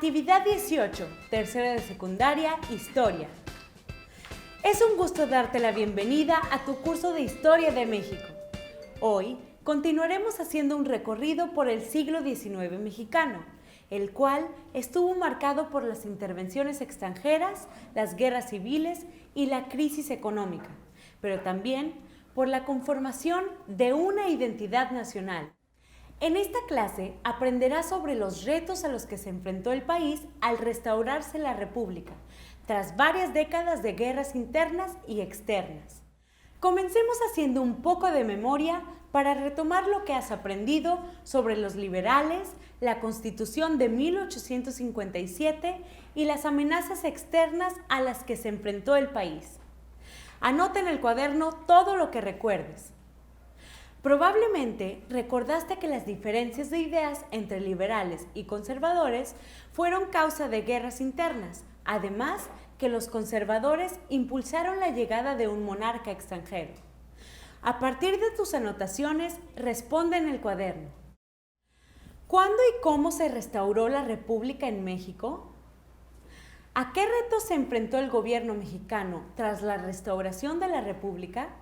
Actividad 18, tercera de secundaria, Historia. Es un gusto darte la bienvenida a tu curso de Historia de México. Hoy continuaremos haciendo un recorrido por el siglo XIX mexicano, el cual estuvo marcado por las intervenciones extranjeras, las guerras civiles y la crisis económica, pero también por la conformación de una identidad nacional. En esta clase aprenderás sobre los retos a los que se enfrentó el país al restaurarse la República, tras varias décadas de guerras internas y externas. Comencemos haciendo un poco de memoria para retomar lo que has aprendido sobre los liberales, la Constitución de 1857 y las amenazas externas a las que se enfrentó el país. Anota en el cuaderno todo lo que recuerdes. Probablemente recordaste que las diferencias de ideas entre liberales y conservadores fueron causa de guerras internas, además que los conservadores impulsaron la llegada de un monarca extranjero. A partir de tus anotaciones, responde en el cuaderno. ¿Cuándo y cómo se restauró la República en México? ¿A qué retos se enfrentó el gobierno mexicano tras la restauración de la República?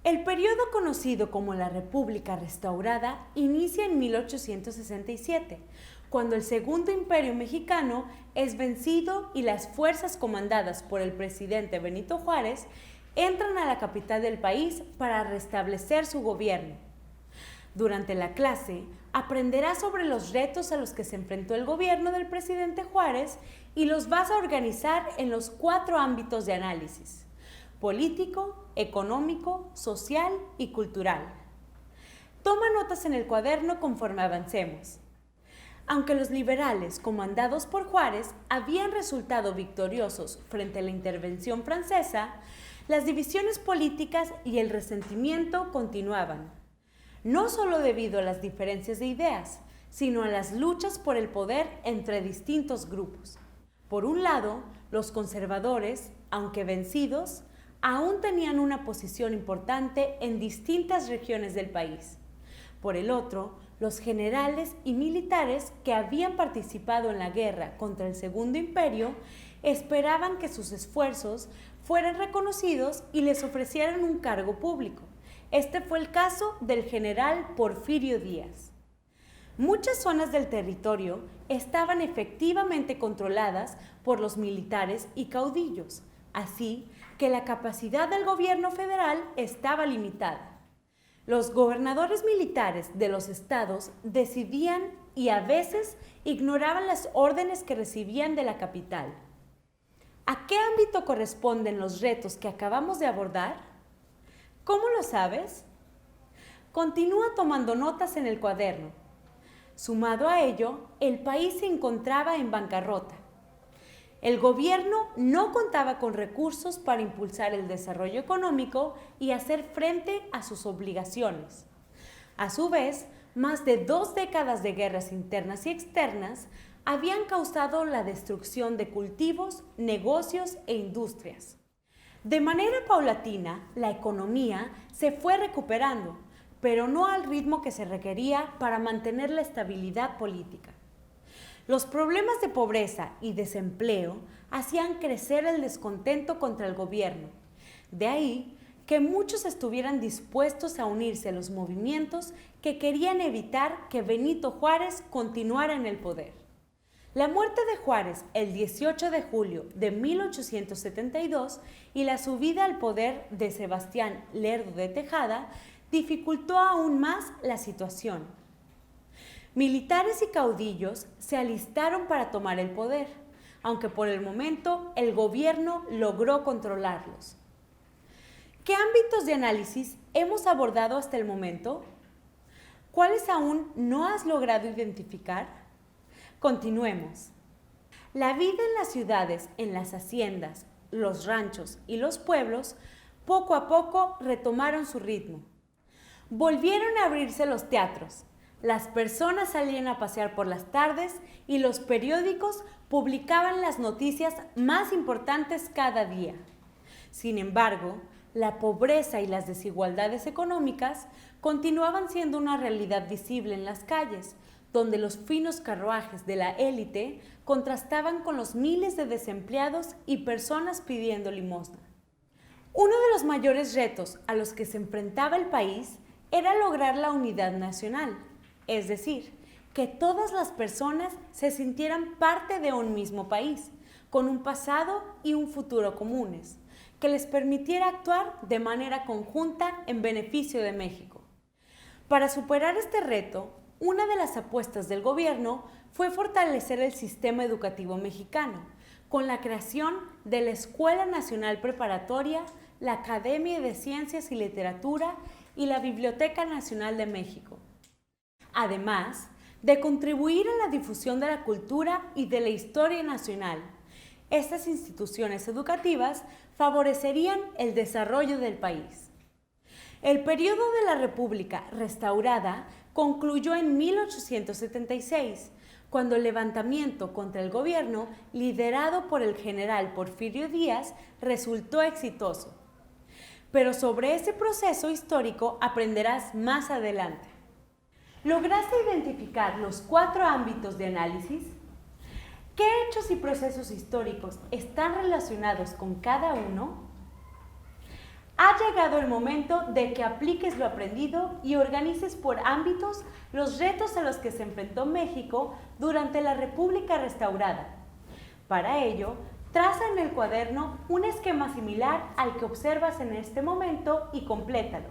El periodo conocido como la República Restaurada inicia en 1867, cuando el Segundo Imperio Mexicano es vencido y las fuerzas comandadas por el presidente Benito Juárez entran a la capital del país para restablecer su gobierno. Durante la clase aprenderás sobre los retos a los que se enfrentó el gobierno del presidente Juárez y los vas a organizar en los 4 ámbitos de análisis: político, económico, social y cultural. Toma notas en el cuaderno conforme avancemos. Aunque los liberales, comandados por Juárez, habían resultado victoriosos frente a la intervención francesa, las divisiones políticas y el resentimiento continuaban, no solo debido a las diferencias de ideas, sino a las luchas por el poder entre distintos grupos. Por un lado, los conservadores, aunque vencidos, aún tenían una posición importante en distintas regiones del país. Por el otro, los generales y militares que habían participado en la guerra contra el Segundo Imperio esperaban que sus esfuerzos fueran reconocidos y les ofrecieran un cargo público. Este fue el caso del general Porfirio Díaz. Muchas zonas del territorio estaban efectivamente controladas por los militares y caudillos, así que la capacidad del gobierno federal estaba limitada. Los gobernadores militares de los estados decidían y a veces ignoraban las órdenes que recibían de la capital. ¿A qué ámbito corresponden los retos que acabamos de abordar? ¿Cómo lo sabes? Continúa tomando notas en el cuaderno. Sumado a ello, el país se encontraba en bancarrota. El gobierno no contaba con recursos para impulsar el desarrollo económico y hacer frente a sus obligaciones. A su vez, más de 2 décadas de guerras internas y externas habían causado la destrucción de cultivos, negocios e industrias. De manera paulatina, la economía se fue recuperando, pero no al ritmo que se requería para mantener la estabilidad política. Los problemas de pobreza y desempleo hacían crecer el descontento contra el gobierno. De ahí que muchos estuvieran dispuestos a unirse a los movimientos que querían evitar que Benito Juárez continuara en el poder. La muerte de Juárez el 18 de julio de 1872 y la subida al poder de Sebastián Lerdo de Tejada dificultó aún más la situación. Militares y caudillos se alistaron para tomar el poder, aunque por el momento el gobierno logró controlarlos. ¿Qué ámbitos de análisis hemos abordado hasta el momento? ¿Cuáles aún no has logrado identificar? Continuemos. La vida en las ciudades, en las haciendas, los ranchos y los pueblos, poco a poco retomaron su ritmo. Volvieron a abrirse los teatros. Las personas salían a pasear por las tardes y los periódicos publicaban las noticias más importantes cada día. Sin embargo, la pobreza y las desigualdades económicas continuaban siendo una realidad visible en las calles, donde los finos carruajes de la élite contrastaban con los miles de desempleados y personas pidiendo limosna. Uno de los mayores retos a los que se enfrentaba el país era lograr la unidad nacional, es decir, que todas las personas se sintieran parte de un mismo país, con un pasado y un futuro comunes, que les permitiera actuar de manera conjunta en beneficio de México. Para superar este reto, una de las apuestas del gobierno fue fortalecer el sistema educativo mexicano, con la creación de la Escuela Nacional Preparatoria, la Academia de Ciencias y Literatura y la Biblioteca Nacional de México. Además de contribuir a la difusión de la cultura y de la historia nacional, estas instituciones educativas favorecerían el desarrollo del país. El periodo de la República restaurada concluyó en 1876, cuando el levantamiento contra el gobierno liderado por el general Porfirio Díaz resultó exitoso. Pero sobre ese proceso histórico aprenderás más adelante. ¿Lograste identificar los 4 ámbitos de análisis? ¿Qué hechos y procesos históricos están relacionados con cada uno? Ha llegado el momento de que apliques lo aprendido y organices por ámbitos los retos a los que se enfrentó México durante la República restaurada. Para ello, traza en el cuaderno un esquema similar al que observas en este momento y complétalo.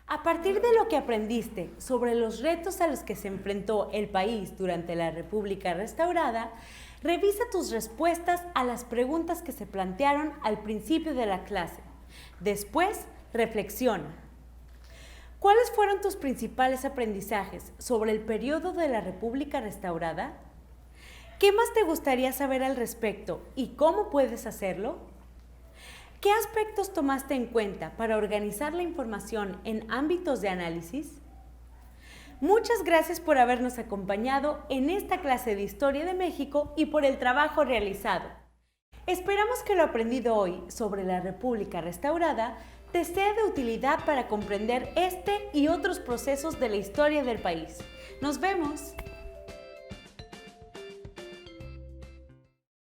A partir de lo que aprendiste sobre los retos a los que se enfrentó el país durante la República restaurada, revisa tus respuestas a las preguntas que se plantearon al principio de la clase. Después, reflexiona. ¿Cuáles fueron tus principales aprendizajes sobre el periodo de la República restaurada? ¿Qué más te gustaría saber al respecto y cómo puedes hacerlo? ¿Qué aspectos tomaste en cuenta para organizar la información en ámbitos de análisis? Muchas gracias por habernos acompañado en esta clase de Historia de México y por el trabajo realizado. Esperamos que lo aprendido hoy sobre la República restaurada te sea de utilidad para comprender este y otros procesos de la historia del país. ¡Nos vemos!